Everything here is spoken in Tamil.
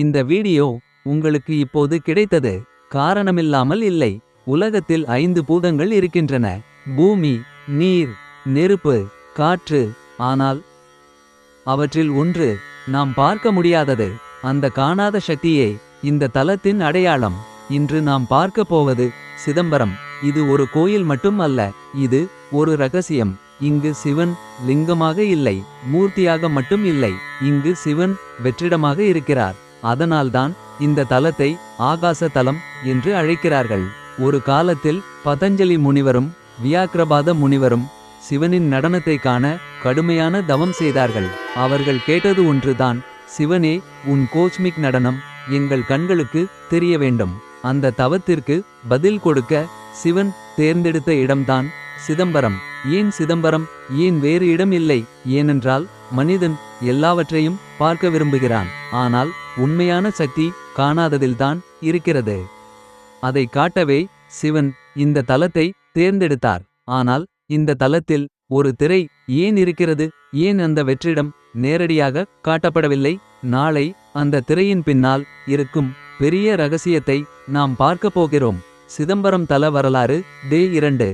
இந்த வீடியோ உங்களுக்கு இப்போது கிடைத்தது காரணமில்லாமல் இல்லை. உலகத்தில் 5 பூதங்கள் இருக்கின்றன. பூமி, நீர், நெருப்பு, காற்று. ஆனால் அவற்றில் ஒன்று நாம் பார்க்க முடியாதது. அந்த காணாத சக்தியே இந்த தலத்தின் அடையாளம். இன்று நாம் பார்க்க போவது சிதம்பரம். இது ஒரு கோயில் மட்டும் அல்ல, இது ஒரு ரகசியம். இங்கு சிவன் லிங்கமாக இல்லை, மூர்த்தியாக மட்டும் இல்லை. இங்கு சிவன் வெற்றிடமாக இருக்கிறார். அதனால்தான் இந்த தலத்தை ஆகாச தலம் என்று அழைக்கிறார்கள். ஒரு காலத்தில் பதஞ்சலி முனிவரும் வியாக்கிரபாத முனிவரும் சிவனின் நடனத்தை காண கடுமையான தவம் செய்தார்கள். அவர்கள் கேட்டது ஒன்றுதான், சிவனே, உன் கோஸ்மிக் நடனம் எங்கள் கண்களுக்கு தெரிய வேண்டும். அந்த தவத்திற்கு பதில் கொடுக்க சிவன் தேர்ந்தெடுத்த இடம்தான் சிதம்பரம். ஏன் சிதம்பரம், ஏன் வேறு இடம் இல்லை? ஏனென்றால் மனிதன் எல்லாவற்றையும் பார்க்க விரும்புகிறான். ஆனால் உண்மையான சக்தி காணாததில்தான் இருக்கிறது. அதை காட்டவே சிவன் இந்த தலத்தை தேர்ந்தெடுத்தார். ஆனால் இந்த தலத்தில் ஒரு திரை ஏன் இருக்கிறது? ஏன் அந்த வெற்றிடம் நேரடியாக காட்டப்படவில்லை? நாளை அந்த திரையின் பின்னால் இருக்கும் பெரிய ரகசியத்தை நாம் பார்க்கப் போகிறோம். சிதம்பரம் தல வரலாறு டே 2.